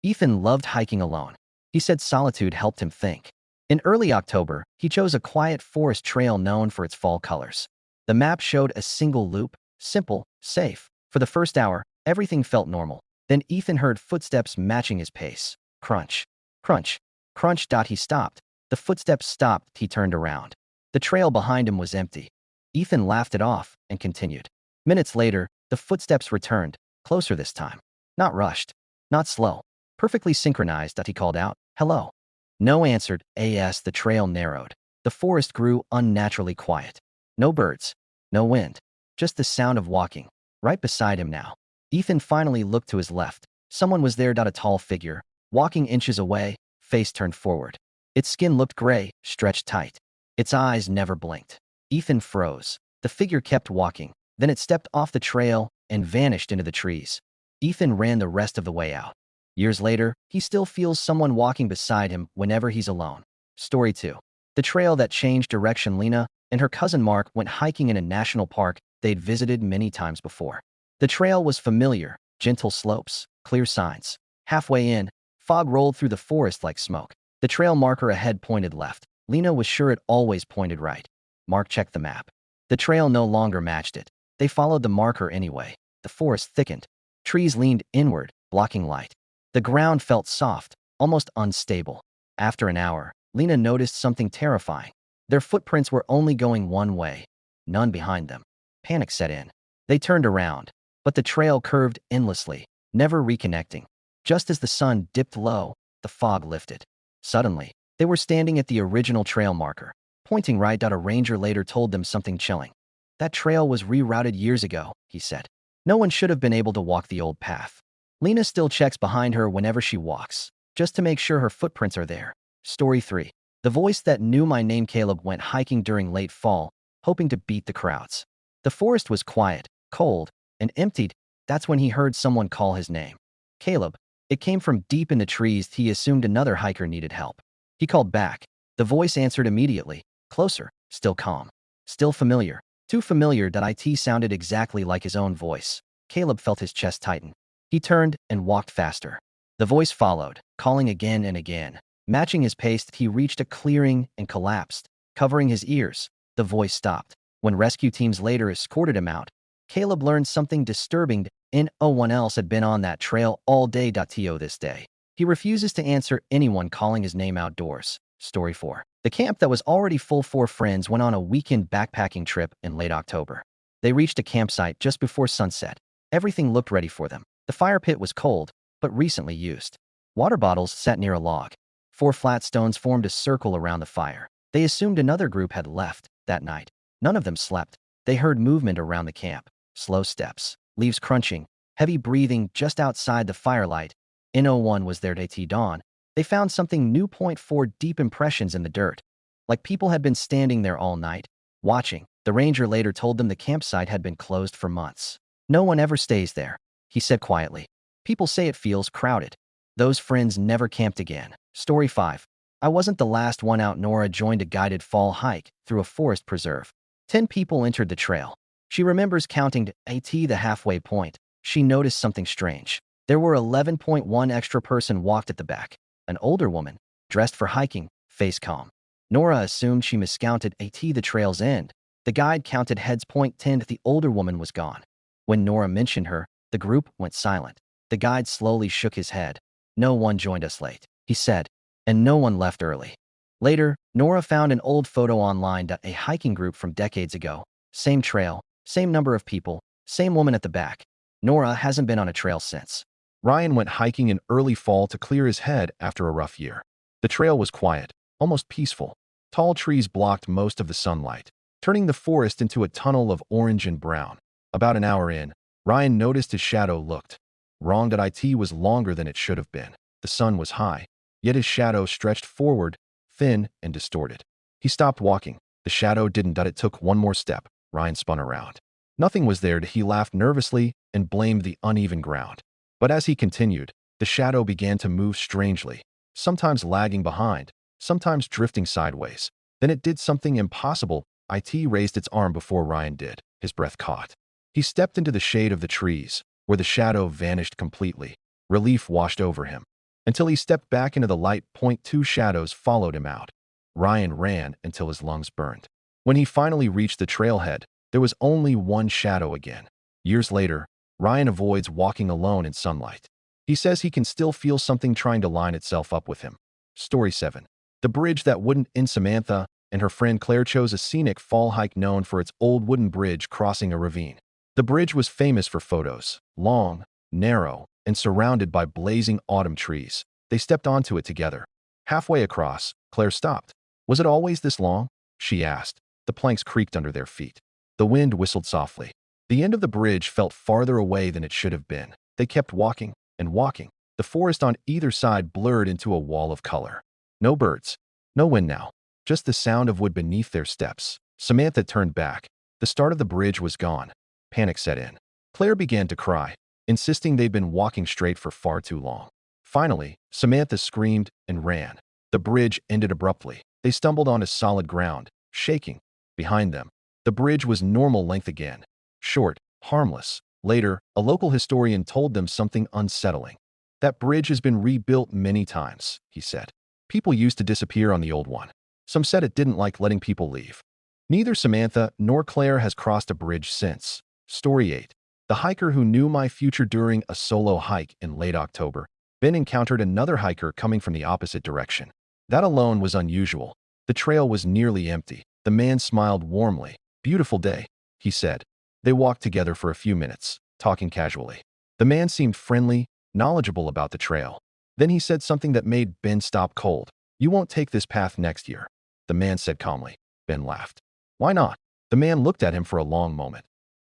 Ethan loved hiking alone. He said solitude helped him think. In early October, he chose a quiet forest trail known for its fall colors. The map showed a single loop, simple, safe. For the first hour, everything felt normal. Then Ethan heard footsteps matching his pace. Crunch, crunch, crunch. He stopped. The footsteps stopped. He turned around. The trail behind him was empty. Ethan laughed it off and continued. Minutes later, the footsteps returned, closer this time. Not rushed, not slow, perfectly synchronized. He called out, "Hello." No answered. The trail narrowed. The forest grew unnaturally quiet. No birds, no wind, just the sound of walking. Right beside him now. Ethan finally looked to his left. Someone was there. A tall figure, walking inches away, face turned forward. Its skin looked gray, stretched tight. Its eyes never blinked. Ethan froze. The figure kept walking. Then it stepped off the trail and vanished into the trees. Ethan ran the rest of the way out. Years later, he still feels someone walking beside him whenever he's alone. Story 2. The trail that changed direction. Lena and her cousin Mark went hiking in a national park they'd visited many times before. The trail was familiar, gentle slopes, clear signs. Halfway in, fog rolled through the forest like smoke. The trail marker ahead pointed left. Lena was sure it always pointed right. Mark checked the map. The trail no longer matched it. They followed the marker anyway. The forest thickened. Trees leaned inward, blocking light. The ground felt soft, almost unstable. After an hour, Lena noticed something terrifying. Their footprints were only going one way, none behind them. Panic set in. They turned around, but the trail curved endlessly, never reconnecting. Just as the sun dipped low, the fog lifted. Suddenly, they were standing at the original trail marker, pointing right. A ranger later told them something chilling. That trail was rerouted years ago, he said. No one should have been able to walk the old path. Lena still checks behind her whenever she walks, just to make sure her footprints are there. Story 3. The voice that knew my name. Caleb went hiking during late fall, hoping to beat the crowds. The forest was quiet, cold, and emptied. That's when he heard someone call his name. Caleb. It came from deep in the trees. He assumed another hiker needed help. He called back. The voice answered immediately, closer, still calm, still familiar. Too familiar that it sounded exactly like his own voice. Caleb felt his chest tighten. He turned and walked faster. The voice followed, calling again and again. Matching his pace, he reached a clearing and collapsed, covering his ears. The voice stopped. When rescue teams later escorted him out, Caleb learned something disturbing. No one else had been on that trail all day. This day, he refuses to answer anyone calling his name outdoors. Story 4. The camp that was already full. 4 friends went on a weekend backpacking trip in late October. They reached a campsite just before sunset. Everything looked ready for them. The fire pit was cold, but recently used. Water bottles sat near a log. 4 flat stones formed a circle around the fire. They assumed another group had left that night. None of them slept. They heard movement around the camp. Slow steps, leaves crunching, heavy breathing just outside the firelight. No one was there at dawn. They found something new. 4 deep impressions in the dirt. Like people had been standing there all night, watching. The ranger later told them the campsite had been closed for months. No one ever stays there, he said quietly. People say it feels crowded. Those friends never camped again. Story 5. I wasn't the last one out. Nora joined a guided fall hike through a forest preserve. 10 people entered the trail. She remembers counting to the halfway point. She noticed something strange. There were 11.1 extra person walked at the back. An older woman, dressed for hiking, face calm. Nora assumed she miscounted the trail's end. The guide counted heads. 10. The older woman was gone. When Nora mentioned her, the group went silent. The guide slowly shook his head. No one joined us late, he said, and no one left early. Later, Nora found an old photo online. A hiking group from decades ago. Same trail, same number of people, same woman at the back. Nora hasn't been on a trail since. Ryan went hiking in early fall to clear his head after a rough year. The trail was quiet, almost peaceful. Tall trees blocked most of the sunlight, turning the forest into a tunnel of orange and brown. About an hour in, Ryan noticed his shadow looked wrong. It was longer than it should have been. The sun was high, yet his shadow stretched forward, thin and distorted. He stopped walking. The shadow didn't. It took one more step. Ryan spun around. Nothing was there. He laughed nervously and blamed the uneven ground. But as he continued, the shadow began to move strangely, sometimes lagging behind, sometimes drifting sideways. Then it did something impossible. It raised its arm before Ryan did. His breath caught. He stepped into the shade of the trees, where the shadow vanished completely. Relief washed over him. until he stepped back into the light. Two shadows followed him out. Ryan ran until his lungs burned. When he finally reached the trailhead, there was only one shadow again. Years later, Ryan avoids walking alone in sunlight. He says he can still feel something trying to line itself up with him. Story 7. The bridge that wouldn't. In Samantha and her friend Claire chose a scenic fall hike known for its old wooden bridge crossing a ravine. The bridge was famous for photos, long, narrow, and surrounded by blazing autumn trees. They stepped onto it together. Halfway across, Claire stopped. Was it always this long? She asked. The planks creaked under their feet. The wind whistled softly. The end of the bridge felt farther away than it should have been. They kept walking and walking. The forest on either side blurred into a wall of color. No birds. No wind now. Just the sound of wood beneath their steps. Samantha turned back. The start of the bridge was gone. Panic set in. Claire began to cry, insisting they'd been walking straight for far too long. Finally, Samantha screamed and ran. The bridge ended abruptly. They stumbled onto solid ground, shaking. Behind them, the bridge was normal length again. Short, harmless. Later, a local historian told them something unsettling. That bridge has been rebuilt many times, he said. People used to disappear on the old one. Some said it didn't like letting people leave. Neither Samantha nor Claire has crossed a bridge since. Story 8. The hiker who knew my future. During a solo hike in late October, Ben encountered another hiker coming from the opposite direction. That alone was unusual. The trail was nearly empty. The man smiled warmly. Beautiful day, he said. They walked together for a few minutes, talking casually. The man seemed friendly, knowledgeable about the trail. Then he said something that made Ben stop cold. You won't take this path next year, the man said calmly. Ben laughed. Why not? The man looked at him for a long moment.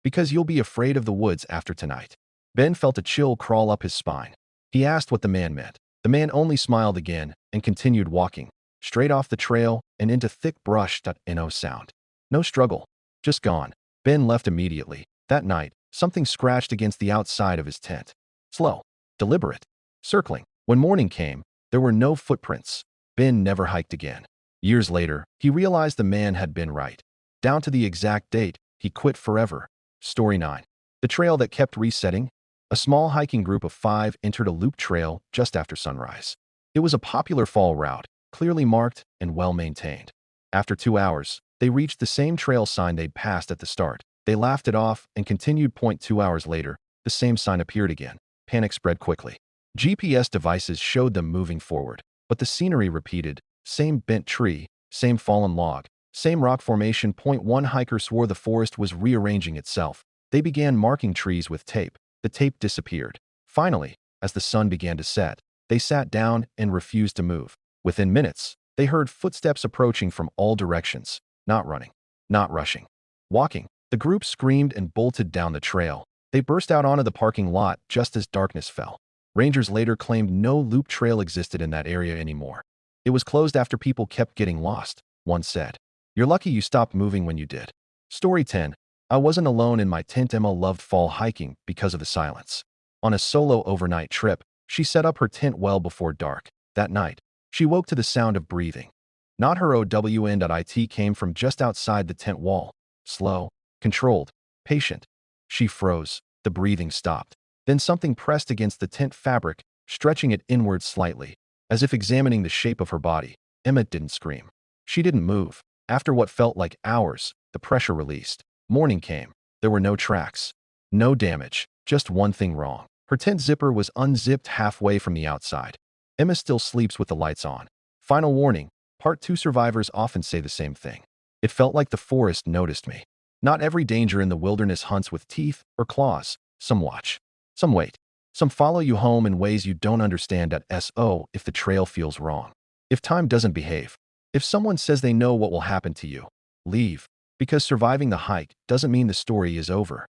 Because you'll be afraid of the woods after tonight. Ben felt a chill crawl up his spine. He asked what the man meant. The man only smiled again and continued walking, straight off the trail and into thick brush. No sound. No struggle. Just gone. Ben left immediately. That night, something scratched against the outside of his tent. Slow. Deliberate. Circling. When morning came, there were no footprints. Ben never hiked again. Years later, he realized the man had been right. Down to the exact date, he quit forever. Story 9. The trail that kept resetting. A small hiking group of 5 entered a loop trail just after sunrise. It was a popular fall route, clearly marked and well-maintained. After 2 hours, they reached the same trail sign they'd passed at the start. They laughed it off and continued. 2 hours later, the same sign appeared again. Panic spread quickly. GPS devices showed them moving forward, but the scenery repeated. Same bent tree, same fallen log, same rock formation. One hiker swore the forest was rearranging itself. They began marking trees with tape. The tape disappeared. Finally, as the sun began to set, they sat down and refused to move. Within minutes, they heard footsteps approaching from all directions. Not running. Not rushing. Walking. The group screamed and bolted down the trail. They burst out onto the parking lot just as darkness fell. Rangers later claimed no loop trail existed in that area anymore. It was closed after people kept getting lost, one said. You're lucky you stopped moving when you did. Story 10. I wasn't alone in my tent. Emma loved fall hiking because of the silence. On a solo overnight trip, she set up her tent well before dark. That night, she woke to the sound of breathing. Not her own. It came from just outside the tent wall. Slow, controlled, patient. She froze. The breathing stopped. Then something pressed against the tent fabric, stretching it inward slightly, as if examining the shape of her body. Emma didn't scream. She didn't move. After what felt like hours, the pressure released. Morning came. There were no tracks. No damage. Just one thing wrong. Her tent zipper was unzipped halfway from the outside. Emma still sleeps with the lights on. Final warning. Part 2 survivors often say the same thing. It felt like the forest noticed me. Not every danger in the wilderness hunts with teeth or claws. Some watch. Some wait. Some follow you home in ways you don't understand. If the trail feels wrong. If time doesn't behave. If someone says they know what will happen to you. Leave. Because surviving the hike doesn't mean the story is over.